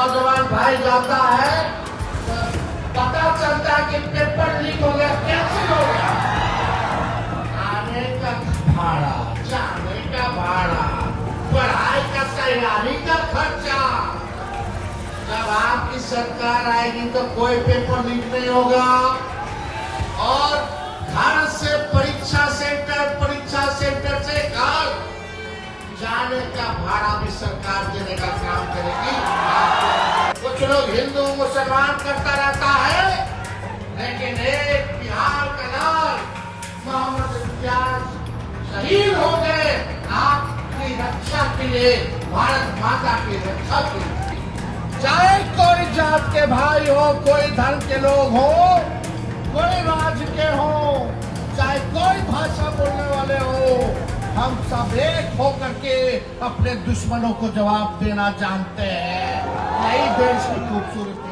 नौजवान भाई जाता है तो पता चलता है कि पेपर लीक हो गया, कैसे हो गया। आने का भाड़ा, जाने का भाड़ा, पढ़ाई का तैयारी का खर्चा। जब आपकी सरकार आएगी तो कोई पेपर लीक नहीं होगा और घर से परीक्षा सेंटर से घर जाने का भाड़ा भी सरकार देने का काम करेगी। कुछ लोग हिंदू मुसलमान करता रहता है, लेकिन एक बिहार का लाल मोहम्मद इम्तियाज शहीद हो गए आपकी रक्षा के लिए, भारत माता की रक्षा के लिए। चाहे कोई जात के भाई हो, कोई धर्म के लोग हो, कोई राज्य के हो, चाहे कोई भाषा बोलने वाले हो, हम सब एक होकर के अपने दुश्मनों को जवाब देना जानते हैं। यही देश की खूबसूरती।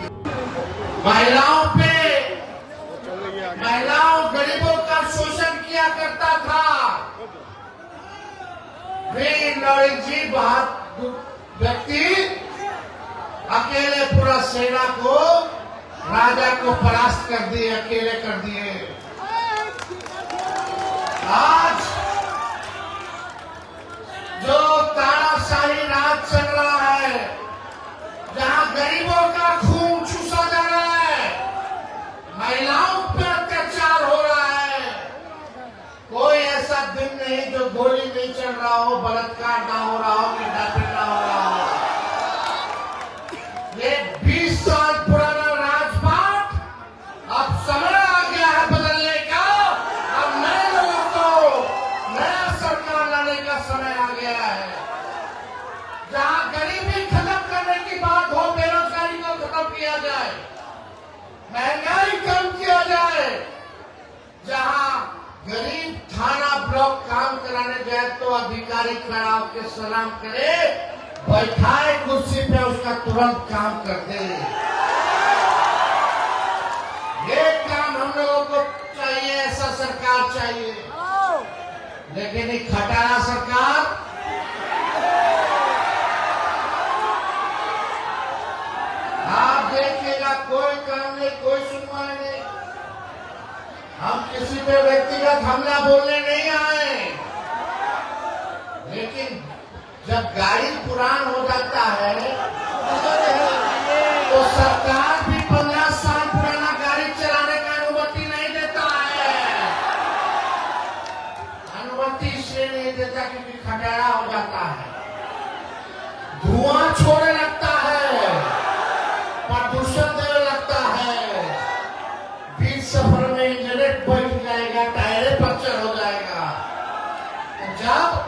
महिलाओं गरीबों का शोषण किया करता था। वीर लॉरेंस जी बहादुर व्यक्ति अकेले पूरा सेना को, राजा को परास्त कर दिए, अकेले कर दिए। आज जो तानाशाही राज चल रहा है, जहां गरीबों का खून चूसा जा रहा है, महिलाओं पर अत्याचार हो रहा है, कोई ऐसा दिन नहीं जो गोली नहीं चल रहा हो, बलात्कार ना हो रहा हो, किडनैपिंग ना हो रहा हो। ये 20 साल पुराना राजपाट अब समय आ गया है बदलने का। अब नए लोगों को नया सरकार लाने का समय आ गया है, जहां गरीबी खत्म करने की बात हो, बेरोजगारी को खत्म किया जाए, महंगाई कम किया जाए, जहां गरीब थाना ब्लॉक काम कराने जाए तो अधिकारी खड़ा होकर सलाम करे, बैठाए कुर्सी पे, उसका तुरंत काम कर दे। ये काम हम लोगों को चाहिए, ऐसा सरकार चाहिए। लेकिन ये खटारा सरकार आप देखिएगा, कोई काम नहीं, कोई सुनवाई नहीं। हम किसी पे व्यक्तिगत हमला बोलने नहीं आए, लेकिन जब गाड़ी पुरान हो जाता है तो सरकार भी 15 साल पुराना गाड़ी चलाने का अनुमति नहीं देता है। अनुमति इसलिए नहीं देता क्योंकि खटारा हो जाता है, धुआं छोड़ने लगता है, प्रदूषण देने लगता है, बीच सफर में इंजन बैठ जाएगा, टायर पंचर हो जाएगा। जब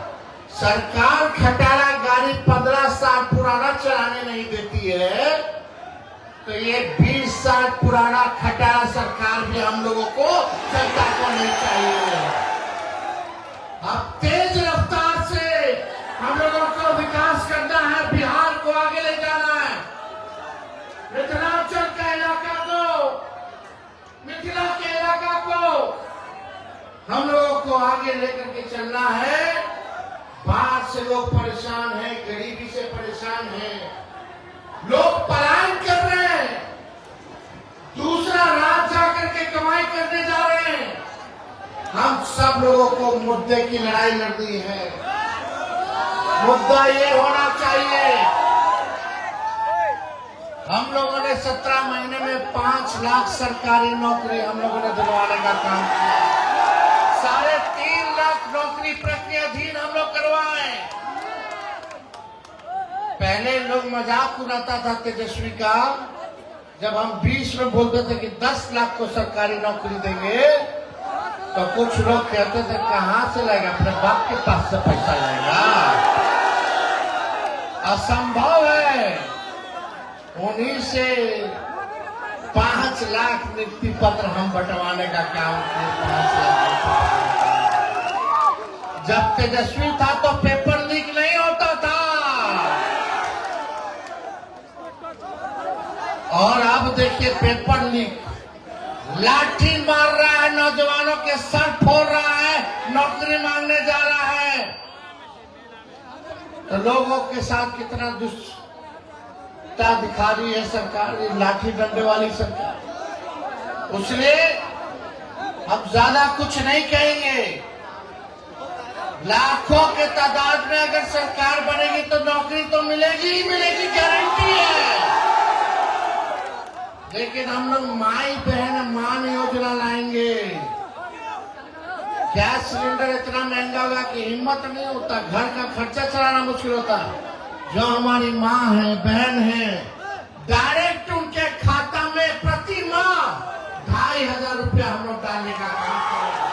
सरकार खटारा गाड़ी 15 साल पुराना चलाने नहीं देती है, तो ये 20 साल पुराना खटारा सरकार भी हम लोगों को, जनता को नहीं चाहिए। अब तेज रफ्तार से हम लोगों को विकास करना है, बिहार को आगे ले जाना है, मिथिलांचल का इलाका को, मिथिला के इलाका को हम लोगों को आगे लेकर के चलना है। बाहर से लोग परेशान हैं, गरीबी से परेशान हैं, लोग पलायन कर रहे हैं, दूसरा राज्य जाकर के कमाई करने जा रहे हैं। हम सब लोगों को मुद्दे की लड़ाई लड़नी है। मुद्दा ये होना चाहिए, हम लोगों ने 17 महीने में 5 लाख सरकारी नौकरी हम लोगों ने दिलवाने का काम किया। 3.5 लाख नौकरी प्रक्रियाधीन हम लोग करवाए। पहले लोग मजाक उड़ाता था तेजस्वी का, जब हम 20 में बोलते थे कि 10 लाख को सरकारी नौकरी देंगे, तो कुछ लोग कहते थे कहां से लाएगा, अपने बाप के पास से पैसा लाएगा, असंभव है। उन्हीं से 5 लाख नियुक्ति पत्र हम बंटवाने का काम किए। 5 लाख जब तेजस्वी था तो पेपर लीक नहीं होता था, और अब देखिए पेपर लीक, लाठी मार रहा है, नौजवानों के सर फोड़ रहा है, नौकरी मांगने जा रहा है। तो लोगों के साथ कितना सत्ता दिखा रही है सरकार, ये लाठी डंडे वाली सरकार। इसलिए हम ज्यादा कुछ नहीं कहेंगे। लाखों के तादाद में अगर सरकार बनेगी तो नौकरी तो मिलेगी ही मिलेगी, गारंटी है। लेकिन हम लोग माई बहन मान योजना लाएंगे। गैस सिलेंडर इतना महंगा होगा कि हिम्मत नहीं होता, घर का खर्चा चलाना मुश्किल होता। जो हमारी माँ है, बहन है, डायरेक्ट उनके खाता में प्रति माह 2500 रुपया हम लोग डालने का काम करेंगे।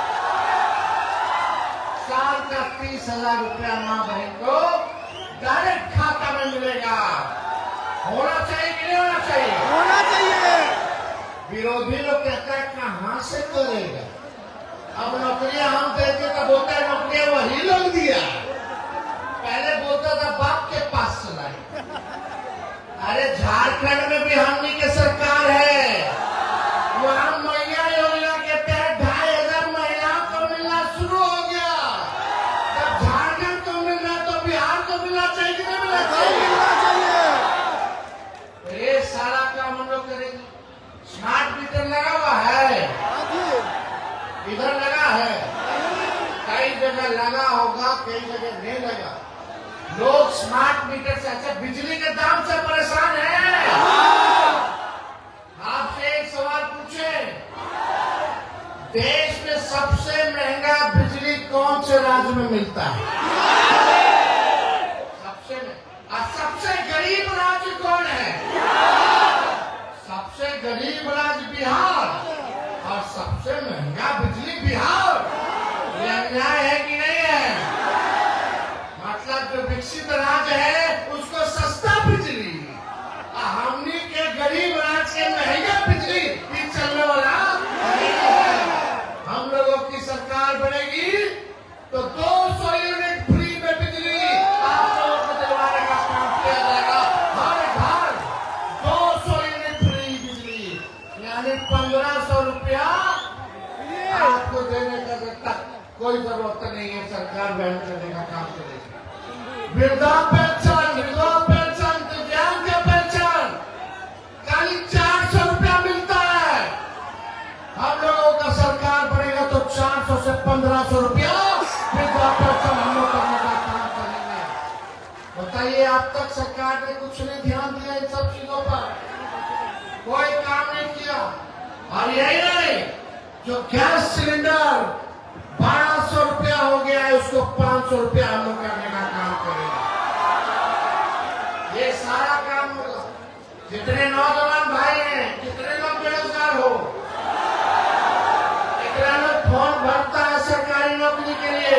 साल का 30,000 रुपया माँ बहन को डायरेक्ट खाता में मिलेगा। होना चाहिए कि नहीं होना चाहिए? होना चाहिए। विरोधी लोग कहता है कहां से करेगा। अब नौकरियां हम देते तो बोलता है नौकरियां वही लोग दिया। पहले बोलता था बाप के पास चलाए। अरे झारखंड में भी हमनी के सरकार है, वहां मैया योजना के तहत 2500 महिलाओं को मिलना शुरू हो गया। जब झारखंड को मिल रहा तो बिहार को मिलना चाहिए कि नहीं मिलना चाहिए? तो ये सारा काम हम लोग करेंगे। स्मार्ट मीटर लगा हुआ है, इधर लगा है, कई जगह लगा होगा, कई जगह नहीं लगा। लोग स्मार्ट मीटर से अच्छा बिजली के दाम से परेशान हैं। आपसे एक सवाल पूछे, देश में सबसे महंगा बिजली कौन से राज्य में मिलता है? सबसे गरीब राज्य कौन है? सबसे गरीब राज्य बिहार और सबसे महंगा बिजली बिहार। ये अन्याय है कि नहीं है? मतलब जो विकसित राज्य है उसको सस्ता बिजली, हमनी के गरीब राज्य के महंगा बिजली भी चलने वाला नहीं है। हम लोगों की सरकार बनेगी तो 200 यूनिट फ्री में बिजली आप लोगों को दिलवाने का काम किया जाएगा। हर घर 200 यूनिट फ्री बिजली, यानी 1500 रुपया आपको देने का तक कोई जरूरत नहीं है। सरकार वहन करने का काम करेगी। वृद्धा पेंशन, विधवा पेंशन, दिव्यांग का पेंशन खाली 400 रुपया मिलता है। हम लोगों का सरकार बनेगा तो 400 से 1500 रुपया वृद्धा पेंशन हम लोग करने का काम करेंगे। बताइए, अब तक सरकार ने कुछ नहीं ध्यान दिया इन सब चीजों पर, कोई काम नहीं किया। और यही नहीं, जो गैस सिलेंडर 1200 रुपया हो गया है उसको 500 रुपया हम लोग करने का काम करेंगे। ये सारा काम होगा। जितने नौजवान भाई हैं, कितने लोग बेरोजगार हो, कितना लोग फॉर्म भरता है सरकारी नौकरी के लिए,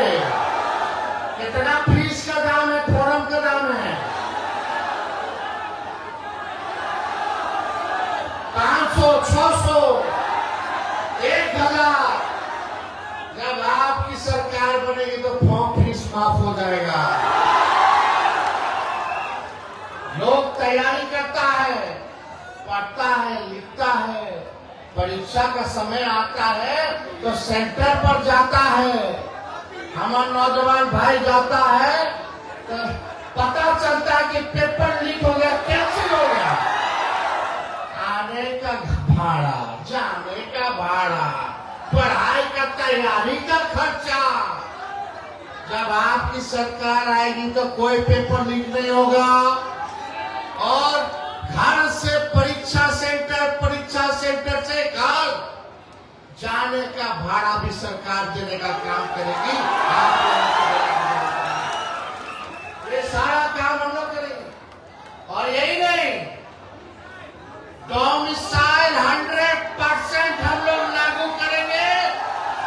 कितना फीस का दाम है, फॉर्म का दाम है 500, 600, 1000। जब आपकी सरकार बनेगी तो फॉर्म फीस माफ हो जाएगा। लोग तैयारी करता है, पढ़ता है, लिखता है, परीक्षा का समय आता है तो सेंटर पर जाता है। हमारा नौजवान भाई जाता है तो पता चलता है कि पेपर लीक हो गया, कैंसिल हो गया। आने का भाड़ा, जाने का भाड़ा, पढ़ाई का तैयारी का खर्चा। जब आपकी सरकार आएगी तो कोई पेपर लीक नहीं होगा और घर से परीक्षा सेंटर से घर जाने का भाड़ा भी सरकार देने का काम करेगी। ये सारा काम हम लोग करेंगे। और यही नहीं, डोमिसाइल 100% हम लोग लागू करेंगे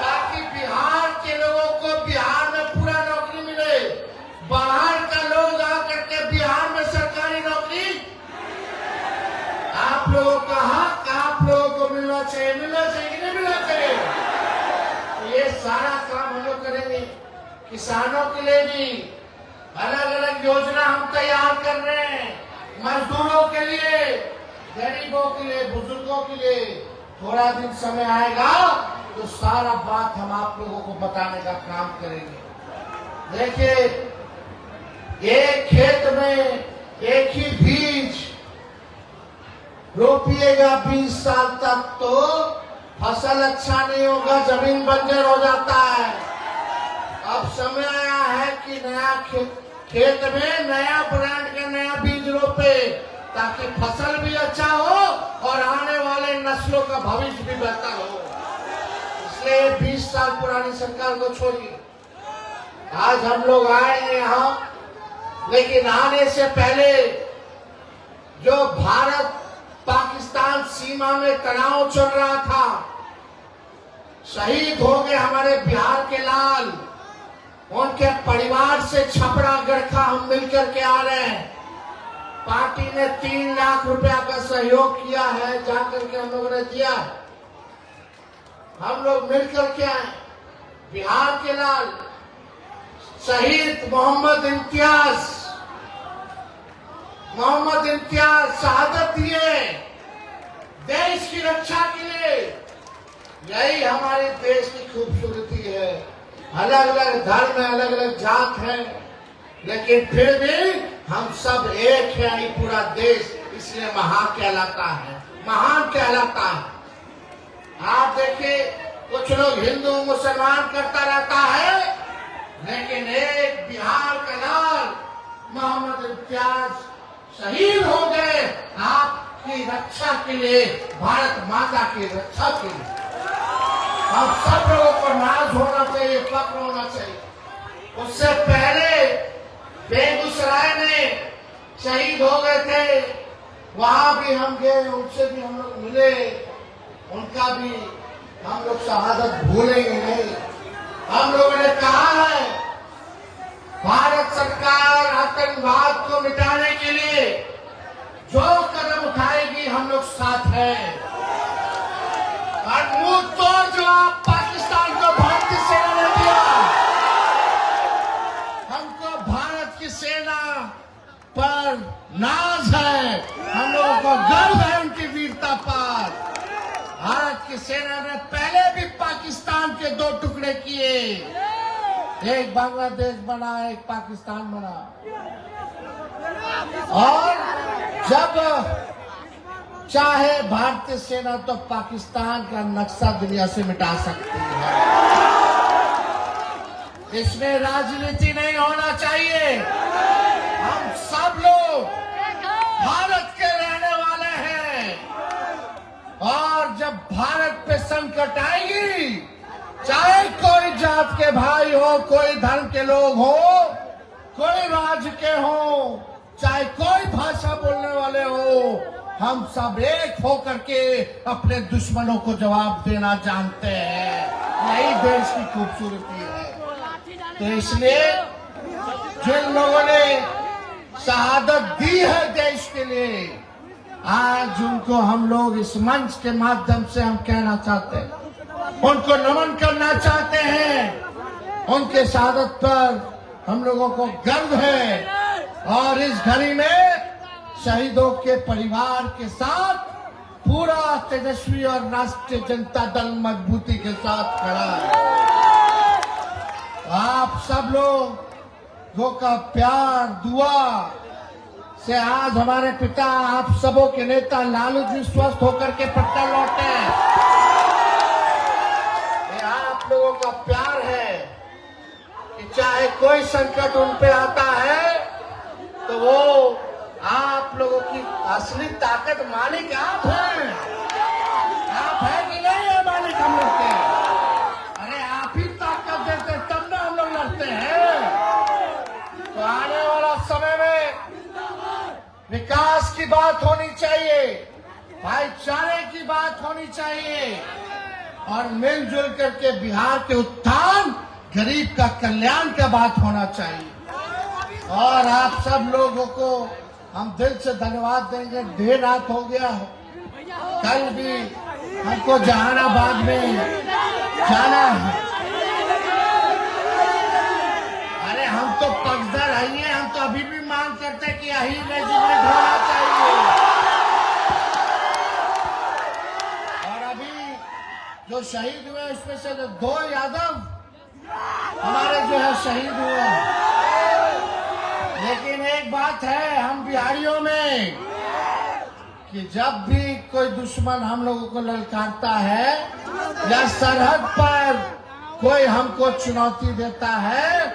ताकि बिहार के लोगों को बिहार में पूरा नौकरी मिले। बाहर का लोग आकर के बिहार में सरकारी नौकरी, आप लोगों का हक आप लोगों को मिलना चाहिए कि नहीं मिलना चाहिए? ये सारा काम हम लोग करेंगे। किसानों के लिए भी अलग अलग योजना हम तैयार कर रहे हैं, मजदूरों के लिए, गरीबों के लिए, बुजुर्गों के लिए। थोड़ा दिन समय आएगा तो सारा बात हम आप लोगों को बताने का काम करेंगे। देखिए, एक खेत में एक ही बीज पिएगा 20 साल तक तो फसल अच्छा नहीं होगा, जमीन बंजर हो जाता है। अब समय आया है कि नया खेत में नया ब्रांड का नया बीज रोपे, ताकि फसल भी अच्छा हो और आने वाले नस्लों का भविष्य भी बेहतर हो। इसलिए 20 साल पुरानी सरकार को छोड़िए। आज हम लोग आए हैं यहाँ, लेकिन आने से पहले जो भारत पाकिस्तान सीमा में तनाव चल रहा था, शहीद हो गए हमारे बिहार के लाल, उनके परिवार से छपरा गड़खा हम मिलकर के आ रहे हैं। पार्टी ने 3 लाख रुपया का सहयोग किया है, जाकर के हम लोगों ने दिया। हम लोग मिलकर के आए। बिहार के लाल शहीद मोहम्मद इम्तियाज शहादत दिए देश की रक्षा के लिए। यही हमारे देश की खूबसूरती है। अलग अलग धर्म है, अलग अलग जात है, लेकिन फिर भी हम सब एक है। ये पूरा देश इसलिए महान कहलाता है। आप देखिए, कुछ लोग हिंदू मुसलमान करता रहता है, लेकिन एक बिहार का लाल मोहम्मद इम्तियाज शहीद हो गए आपकी रक्षा के लिए, भारत माता की रक्षा के लिए। अब सब लोगों को नाज होना चाहिए, फक्र होना चाहिए। उससे पहले बेगूसराय में शहीद हो गए थे, वहां भी हम गए, उनसे भी हम लोग मिले, उनका भी हम लोग शहादत भूलेंगे नहीं। हम लोगों ने कहा है, भारत सरकार आतंकवाद को मिटाने के लिए जो कदम उठाएगी हम लोग साथ हैं। और मुंह तोड़ जो आप पाकिस्तान को भारतीय सेना ने दिया, हमको भारत की सेना पर नाज है, हम लोगों को गर्व है उनकी वीरता पर। भारत की सेना ने पहले भी पाकिस्तान के 2 टुकड़े किए, एक बांग्लादेश बना, एक पाकिस्तान बना। और जब चाहे भारतीय सेना तो पाकिस्तान का नक्शा दुनिया से मिटा सकती है। इसमें राजनीति नहीं होना चाहिए। हम सब लोग भारत के रहने वाले हैं, और जब भारत पे संकट आएगी, चाहे कोई जात के भाई हो, कोई धर्म के लोग हो, कोई राज्य के हो, चाहे कोई भाषा बोलने वाले हो, हम सब एक होकर के अपने दुश्मनों को जवाब देना जानते हैं। यही देश की खूबसूरती है। तो इसलिए जिन लोगों ने शहादत दी है देश के लिए, आज उनको हम लोग इस मंच के माध्यम से हम कहना चाहते हैं, उनको नमन करना चाहते हैं। उनके शहादत पर हम लोगों को गर्व है, और इस घड़ी में शहीदों के परिवार के साथ पूरा तेजस्वी और राष्ट्रीय जनता दल मजबूती के साथ खड़ा है। आप सब लोगों का प्यार, दुआ से आज हमारे पिता, आप सबों के नेता लालू जी स्वस्थ होकर के पटना लौटे। ये आप लोगों का प्यार है कि चाहे कोई संकट उन पे आता है तो वो आप लोगों की असली ताकत मालिक आप हैं। आप हैं कि नहीं है मालिक हम लोग के? अरे आप ही ताकत देते तब ना हम लोग लड़ते हैं। तो आने वाला समय में विकास की बात होनी चाहिए, भाईचारे की बात होनी चाहिए, और मिलजुल करके बिहार के उत्थान, गरीब का कल्याण का बात होना चाहिए। और आप सब लोगों को हम दिल से धन्यवाद देंगे। देर रात हो गया है, कल भी हमको जहानाबाद में जाना है। अरे हम तो पक्षधर हैं, हम तो अभी भी मांग करते कि यही रेजिमेंट होना चाहिए। और अभी जो शहीद हुए उसमें से 2 यादव हमारे जो है शहीद हुए। लेकिन एक बात है हम बिहारियों में कि जब भी कोई दुश्मन हम लोगों को ललकारता है या सरहद पर कोई हमको चुनौती देता है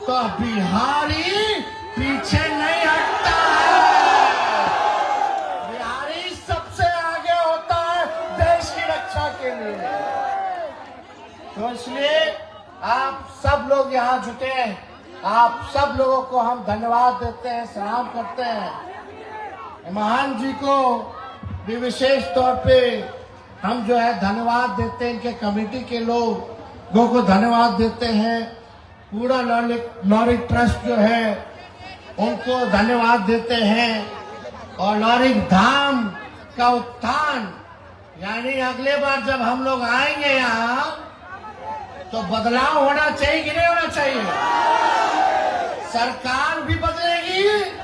तो बिहारी पीछे नहीं हटता है। बिहारी सबसे आगे होता है देश की रक्षा के लिए। तो इसलिए आप सब लोग यहाँ जुटे हैं, आप सब लोगों को हम धन्यवाद देते हैं, सलाम करते हैं। महान जी को भी विशेष तौर पे हम जो है धन्यवाद देते हैं, इनके कमेटी के लोगों को धन्यवाद देते हैं, पूरा लॉरी ट्रस्ट जो है उनको धन्यवाद देते हैं। और लॉरी धाम का उत्थान, यानी अगले बार जब हम लोग आएंगे यहाँ तो बदलाव होना चाहिए कि नहीं होना चाहिए? सरकार भी बदलेगी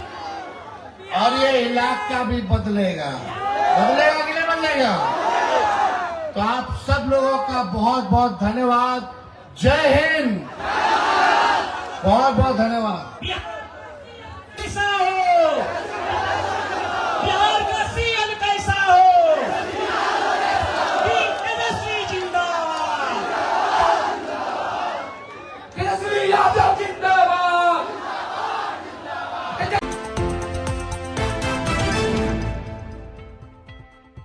और ये इलाका भी बदलेगा कि नहीं बदलेगा? तो आप सब लोगों का बहुत बहुत धन्यवाद। जय हिंद, बहुत बहुत धन्यवाद।